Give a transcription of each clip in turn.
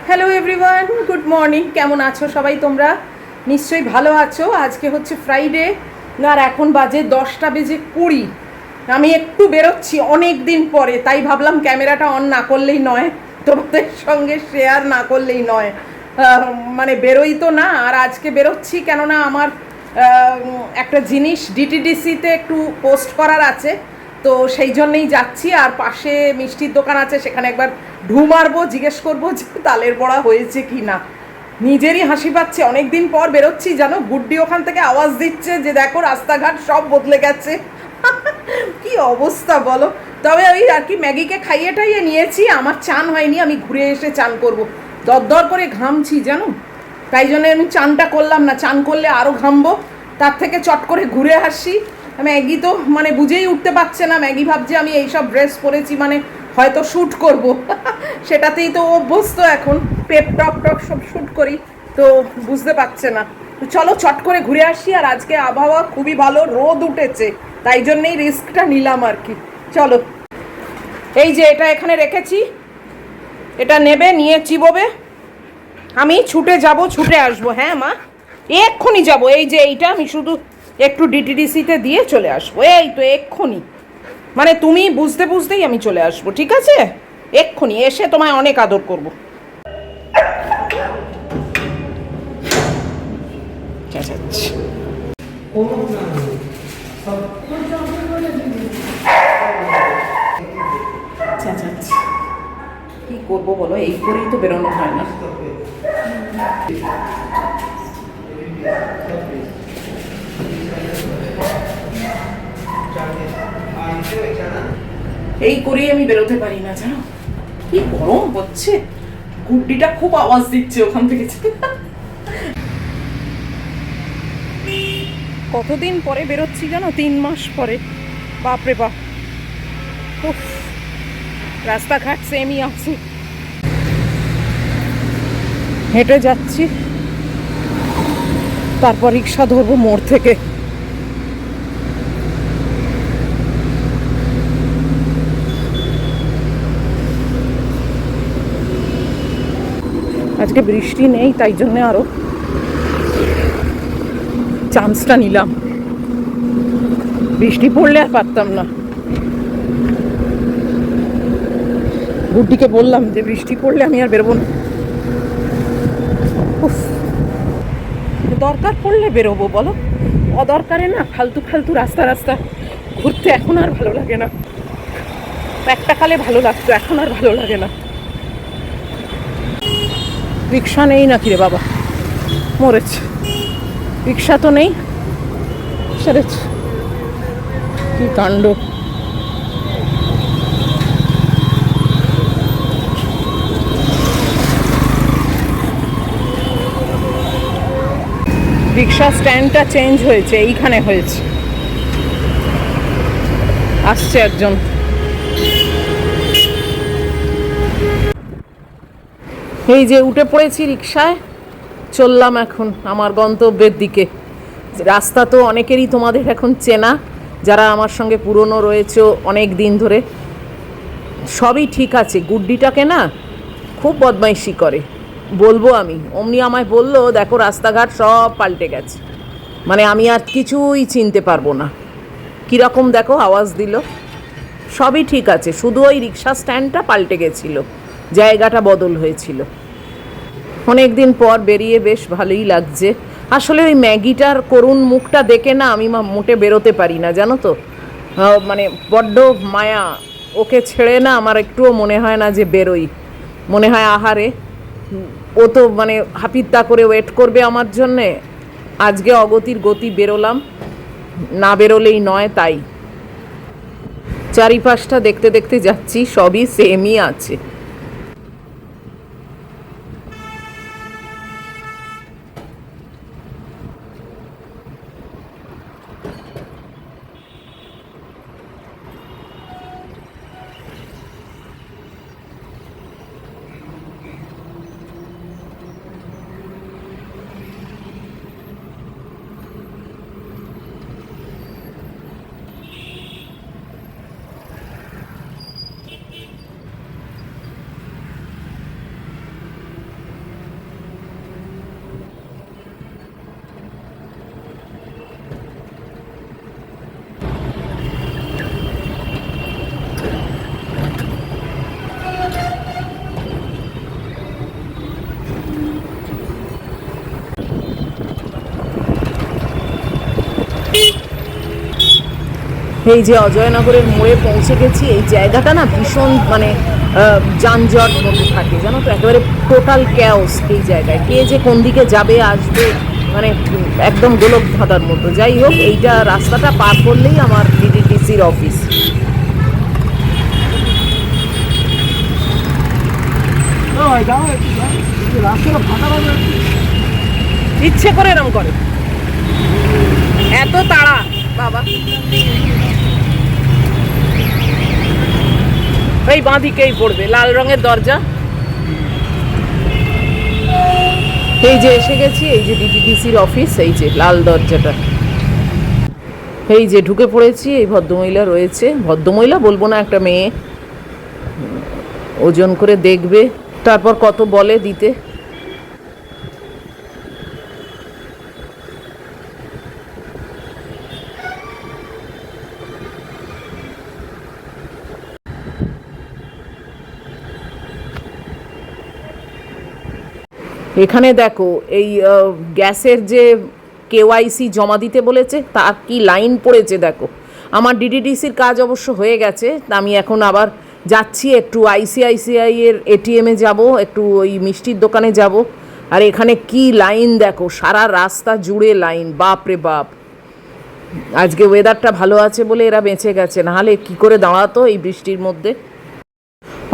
Hello everyone, good morning. কেমন আছো সবাই? তোমরা নিশ্চয়ই ভালো আছো। আজকে হচ্ছে ফ্রাইডে, আর এখন বাজে 10:20। আমি একটু বেরোচ্ছি অনেক দিন পরে, তাই ভাবলাম ক্যামেরাটা অন না করলেই নয়, তোমাদের সঙ্গে শেয়ার না করলেই নয়। মানে বেরোই তো না, আর আজকে বেরোচ্ছি কেননা আমার একটা জিনিস ডিটিডিসিতে একটু পোস্ট করার আছে, তো সেই জন্যেই যাচ্ছি। আর পাশে মিষ্টির দোকান আছে, সেখানে একবার ঢু মারবো, জিজ্ঞেস করবো যে তালের বড়া হয়েছে কি না। নিজেরই হাসি পাচ্ছে, অনেক দিন পর বেরোচ্ছি জানো। গুড্ডি ওখান থেকে আওয়াজ দিচ্ছে যে দেখো রাস্তাঘাট সব বদলে গেছে। কি অবস্থা বলো। তবে ওই আর কি ম্যাগিকে খাইয়ে টাইয়ে নিয়েছি, আমার চান হয়নি, আমি ঘুরে এসে চান করব। দরদর করে ঘামছি জানো, তাই জন্য আমি চানটা করলাম না। চান করলে আরও ঘামবো, তার থেকে চট করে ঘুরে আসি। ম্যাগি তো মানে বুঝেই উঠতে পারছে না, ম্যাগি ভাবছে আমি এইসব ড্রেস পরেছি মানে হয়তো শ্যুট করব। সেটাতেই তো অভ্যস্ত এখন, পেট টক টক সব শ্যুট করি, তো বুঝতে পারছে না। চলো চট করে ঘুরে আসি। আর আজকে আবহাওয়া খুবই ভালো, রোদ উঠেছে, তাই জন্যেই রিস্কটা নিলাম আর কি। চলো, এই যে এটা এখানে রেখেছি, এটা নেবে, নিয়ে চিবোবে। আমি ছুটে যাব, ছুটে আসবো। হ্যাঁ মা, এক্ষুনি যাব। এই যে এইটা আমি শুধু একটু ডিটিডিসিতে দিয়ে চলে আসবো, এই তো এক্ষুনি। মানে তুমি বুঝতে বুঝতেই আমি চলে আসবো, ঠিক আছে? এক্ষুনি এসে তোমায় অনেক আদর করবো। কি করবো বলো, এই করেই তো বেরোনো হয় না। এই করেই আমি বেরোতে পারি না জানো, কি গরম হচ্ছে। গুড্ডিটা খুব আওয়াজ দিচ্ছে ওখান থেকে। কতদিন পরে বেরোচ্ছি জানো, 3 মাস পরে। বাপরে বাপ, উফ, রাস্তাঘাট সেমই আছে। হেঁটে যাচ্ছি, তারপর রিক্সা ধরবো মোড় থেকে। আজকে বৃষ্টি নেই, তাই জন্য আরো চান্সটা নিলাম। বৃষ্টি পড়লে আর পারতাম না। গুড্ডিকে বললাম যে বৃষ্টি পড়লে আমি আর বেরোবো না। দরকার পড়লে বেরোবো বলো, অদরকারে না ফালতু ফালতু রাস্তা রাস্তা ঘুরতে এখন আর ভালো লাগে না। একটা কালে ভালো লাগতো, এখন আর ভালো লাগে না। রিক্সা নেই নাকি রে বাবা? মরেছে, রিক্সা তো নেই, সেরেছে। কি কাণ্ড। রিক্সা স্ট্যান্ডটা চেঞ্জ হয়েছে, এইখানে হয়েছে। আসছে একজন। এই যে উঠে পড়েছি রিক্সায়, চললাম এখন আমার গন্তব্যের দিকে। রাস্তা তো অনেকেরই তোমাদের এখন চেনা, যারা আমার সঙ্গে পুরনো রয়েছে অনেক দিন ধরে। সবই ঠিক আছে, গুড্ডিটাকে না খুব বদমাইশি করে, বলবো আমি। অমনি আমায় বললো দেখো রাস্তাঘাট সব পাল্টে গেছে, মানে আমি আর কিছুই চিনতে পারবো না। কীরকম দেখো আওয়াজ দিল। সবই ঠিক আছে, শুধু ওই রিক্সা স্ট্যান্ডটা পাল্টে গেছিলো, জায়গাটা বদল হয়েছিল। অনেক দিন পর বেরিয়ে বেশ ভালোই লাগছে। আসলে ওই ম্যাগিটার করুণ মুখটা দেখে না আমি মোটে বেরোতে পারি না জানো তো। মানে বড্ড মায়া, ওকে ছেড়ে না আমার একটুও মনে হয় না যে বেরোই। মনে হয় আহারে, ও তো মানে হাপিত্তা করে ওয়েট করবে আমার জন্যে। আজকে অগতির গতি, বেরোলাম, না বেরোলেই নয়। তাই চারিপাশটা দেখতে দেখতে যাচ্ছি, সবই সেমই আছে। এই যে অজয়নগরের মোড়ে পৌঁছে গেছি। এই জায়গাটা না ভীষণ মানে যানজট মতো থাকে, জানো তো, একেবারে টোটাল ক্যাওস এই জায়গায়। কে যে কোন দিকে যাবে আসবে মানে একদম গোলক ধাঁধার মতো। যাই হোক, এইটা রাস্তাটা পার করলেই আমার ডিটিডিসির অফিস। ইচ্ছে করে এরম করে, এত তাড়া বাবা। এই বাঁদিকেই পড়বে, লাল রঙের দরজা। এই যে এসে গেছি, এই যে ডিটিডিসির অফিস, এই যে লাল দরজাটা। এই যে ঢুকে পড়েছি। এই ভদ্রমহিলা রয়েছে, ভদ্রমহিলা বলবো না, একটা মেয়ে, ওজন করে দেখবে, তারপর কত বলে দিতে। এখানে দেখো, এই গ্যাসের যে কেওয়াইসি জমা দিতে বলেছে, তার কি লাইন পড়েছে দেখো। আমার ডিটিডিসির কাজ অবশ্য হয়ে গেছে, আমি এখন আবার যাচ্ছি একটু আইসিআইসিআই এর এটিএমে যাব, একটু ওই মিষ্টির দোকানে যাব। আর এখানে কি লাইন দেখো, সারা রাস্তা জুড়ে লাইন, বাপ রে বাপ। আজকে ওয়েদারটা ভালো আছে বলে এরা বেঁচে গেছে, নাহলে কি করে দাঁড়াতো এই বৃষ্টির মধ্যে।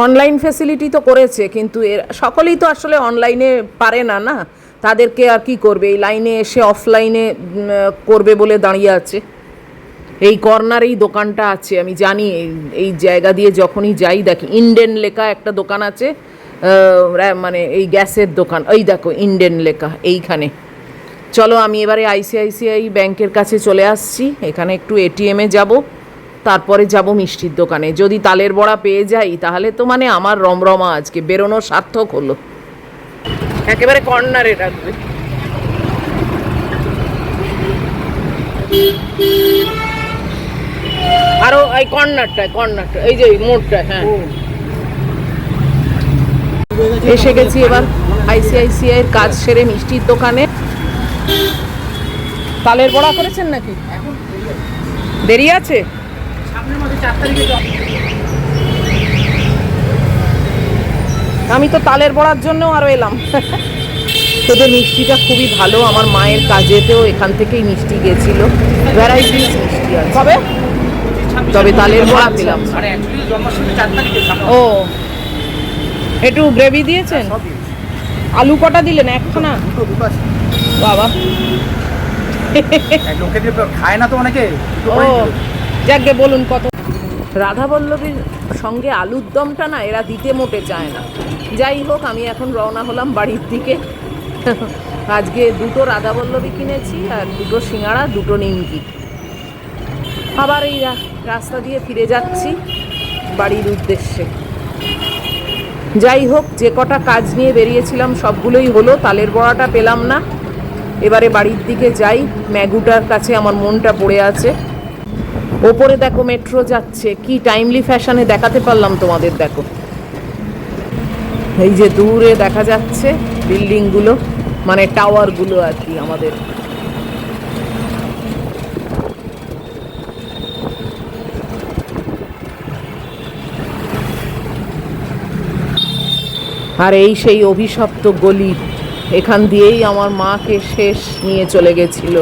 অনলাইন ফ্যাসিলিটি তো করেছে, কিন্তু এর সকলেই তো আসলে অনলাইনে পারে না, না তাদেরকে আর কি করবে, এই লাইনে এসে অফলাইনে করবে বলে দাঁড়িয়ে আছে। এই কর্নারেই দোকানটা আছে, আমি জানি। এই জায়গা দিয়ে যখনই যাই দেখি ইন্ডেন লেখা একটা দোকান আছে, মানে এই গ্যাসের দোকান, ওই দেখো ইন্ডেন লেখা এইখানে। চলো আমি এবারে আইসিআইসিআই ব্যাংকের কাছে চলে আসছি, এখানে একটু এটিএমে যাব, তারপরে যাব মিষ্টির দোকানে। যদি তালের বড়া পেয়ে যাই তাহলে তো মানে আমার রমরমা, আজকে বেরোনো সার্থক হলো। একেবারে কর্নারে রাখবে। আরো এই কর্নারটা, এই যে মোড়টা, হ্যাঁ এসে গেছি এবার আইসিআইসিআই এর কাজ সেরে মিষ্টির দোকানে। তালের বড়া করেছেন নাকি? দেরি আছে। আমি তো তালের বড়ার জন্য আরো এলাম। তোদের মিষ্টিটা খুবই ভালো, আমার মায়ের কাজেতেও এখান থেকেই মিষ্টি গেছিল, ভ্যারাইটিস মিষ্টি আছে। কবে? তবে তালের বড়া পেলাম। ও, একটু গ্রেভি দিয়েছেন? আলু কটা দিলেন? একখানা? বাবা, খায় না তো অনেকে। ও যাকে বলুন কত। রাধাবল্লভীর সঙ্গে আলুর দমটা না এরা দিতে মোটে চায় না। যাই হোক, আমি এখন রওনা হলাম বাড়ির দিকে। আজকে দুটো রাধাবল্লভী কিনেছি, আর দুটো সিঙ্গাড়া, দুটো নিমকি। আবার এই রাস্তা দিয়ে ফিরে যাচ্ছি বাড়ির উদ্দেশ্যে। যাই হোক, যে কটা কাজ নিয়ে বেরিয়েছিলাম সবগুলোই হলো। তালের বড়াটা পেলাম না, এবারে বাড়ির দিকে যাই। ম্যাগুটার কাছে আমার মনটা পড়ে আছে। ওপরে দেখো মেট্রো যাচ্ছে, কি টাইমলি ফ্যাশনে দেখাতে পারলাম তোমাদের। দেখো এই যে দূরে দেখা যাচ্ছে বিল্ডিংগুলো, মানে টাওয়ারগুলো আর কি আমাদের। আর এই সেই অভিশপ্ত গলি, এখান দিয়েই আমার মাকে শেষ নিয়ে চলে গেছিল।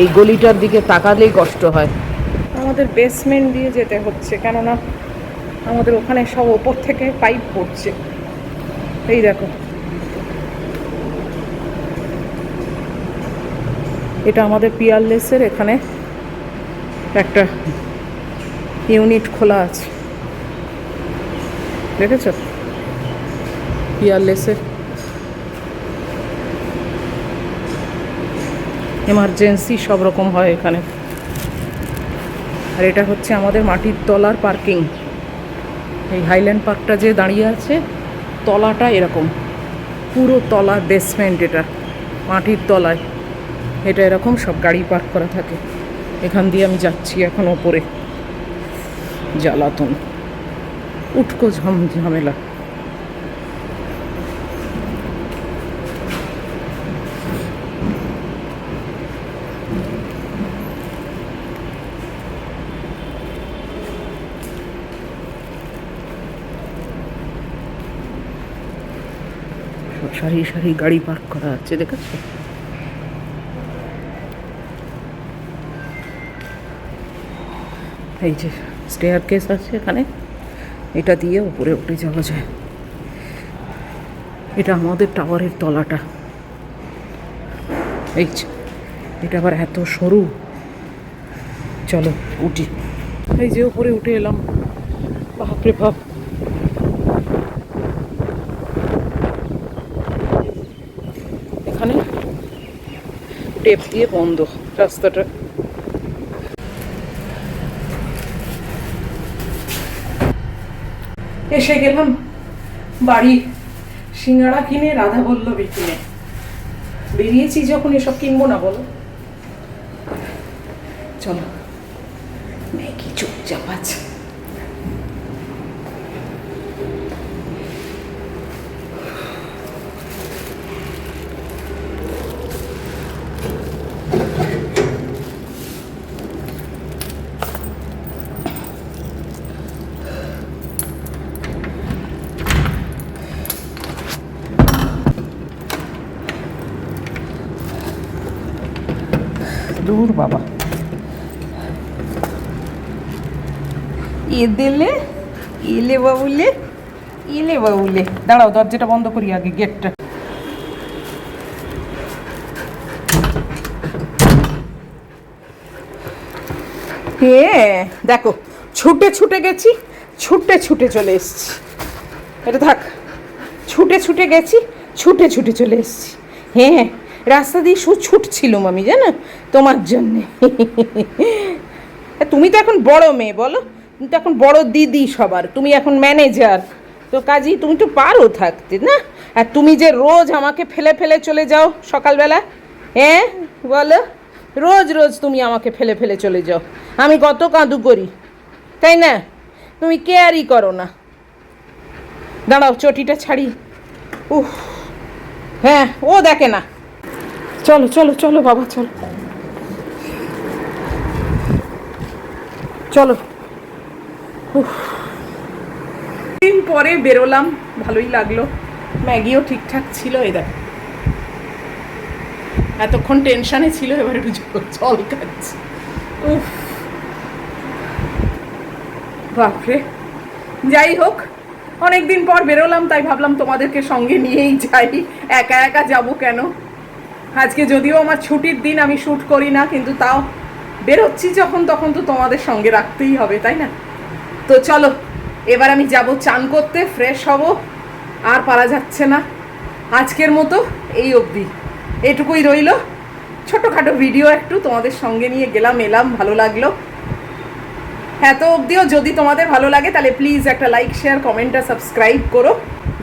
এই গলিটার দিকে তাকালেই কষ্ট হয়। আমাদের বেসমেন্ট দিয়ে যেতে হচ্ছে, কেননা আমাদের ওখানে সব ওপর থেকে পাইপ পড়ছে। এই দেখো, এটা আমাদের পিয়ারলেসের এখানে একটা ইউনিট খোলা আছে, দেখেছো? পিয়ারলেসের এমার্জেন্সি সব রকম হয় এখানে। আর এটা হচ্ছে আমাদের মাটির তলার পার্কিং। এই হাইল্যান্ড পার্কটা যে দাঁড়িয়ে আছে, তলাটা এরকম, পুরো তলার বেসমেন্ট, এটা মাটির তলায়। এটা এরকম সব গাড়ি পার্ক করা থাকে। এখান দিয়ে আমি যাচ্ছি এখন ওপরে। জ্বালাতন, উটকো ঝামেলা। সারি সারি গাড়ি পার্ক করা আছে, দেখেছো? এই যে স্টেয়ার কেস আছে এখানে, এটা দিয়ে উপরে উঠে যাওয়া যায়। এটা আমাদের টাওয়ারের তলাটা। এই যে এটা আবার এত সরু। চলো উঠি। এই যে উপরে উঠে এলাম, বাপরে বাপ। এখানে টেপ দিয়ে বন্ধ রাস্তাটা। এসে গেলাম বাড়ি, সিঙ্গাড়া কিনে, রাধা বল্লভী কিনে। বেরিয়েছি যখন এসব কিনবো না বলো? চলো, ম্যাগি চুপচাপ আছে। দূর বাবা, দিলে ইলে বাবুলে, ইলে বাবুলে। দাঁড়াও, দরজাটা বন্ধ করি আগে, গেটটা। দেখো, ছুটে ছুটে গেছি, ছুটে ছুটে চলে এসছি। এটা থাক, ছুটে ছুটে গেছি, ছুটে ছুটে চলে এসছি। হ্যাঁ, রাস্তা দিয়ে ছুটছিলাম আমি, জানো, তোমার জন্যে। তুমি তো এখন বড় মেয়ে, বলো? তুমি তো এখন বড় দিদি সবার, তুমি এখন ম্যানেজার, তো কাজেই তুমি তো পারো থাকতে না। আর তুমি যে রোজ আমাকে ফেলে ফেলে চলে যাও সকালবেলা, হ্যাঁ বলো? রোজ রোজ তুমি আমাকে ফেলে ফেলে চলে যাও, আমি কত কাঁদু করি, তাই না? তুমি কেয়ারই করো না। দাঁড়াও, চটিটা ছাড়ি। উফ, হ্যাঁ, ও দেখে না। চলো চলো চলো বাবা, চলো চলো। দিন পরে বেরোলাম, ভালোই লাগলো। ম্যাগিও ঠিকঠাক ছিল। এই দেখো, এতক্ষণ টেনশানে ছিল, এবার একটু জল খাচ্ছি। উফ, বাপরে। যাই হোক, অনেকদিন পর বেরোলাম, তাই ভাবলাম তোমাদেরকে সঙ্গে নিয়েই যাই। একা একা যাবো কেন? আজকে যদিও আমার ছুটির দিন, আমি শ্যুট করি না, কিন্তু তাও বেরোচ্ছি যখন, তখন তো তোমাদের সঙ্গে রাখতেই হবে, তাই না? তো চলো, এবার আমি যাব চান করতে, ফ্রেশ হব। আর পারা যাচ্ছে না। আজকের মতো এই অবধি, এটুকুই রইল। ছোটোখাটো ভিডিও একটু তোমাদের সঙ্গে নিয়ে গেলাম, এলাম, ভালো লাগলো। এত অবধিও যদি তোমাদের ভালো লাগে, তাহলে প্লিজ একটা লাইক, শেয়ার, কমেন্ট আর সাবস্ক্রাইব করো।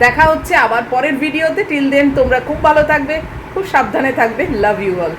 দেখা হচ্ছে আবার পরের ভিডিওতে। টিল দেন তোমরা খুব ভালো থাকবে, খুব সাবধানে থাকবে। Love you all.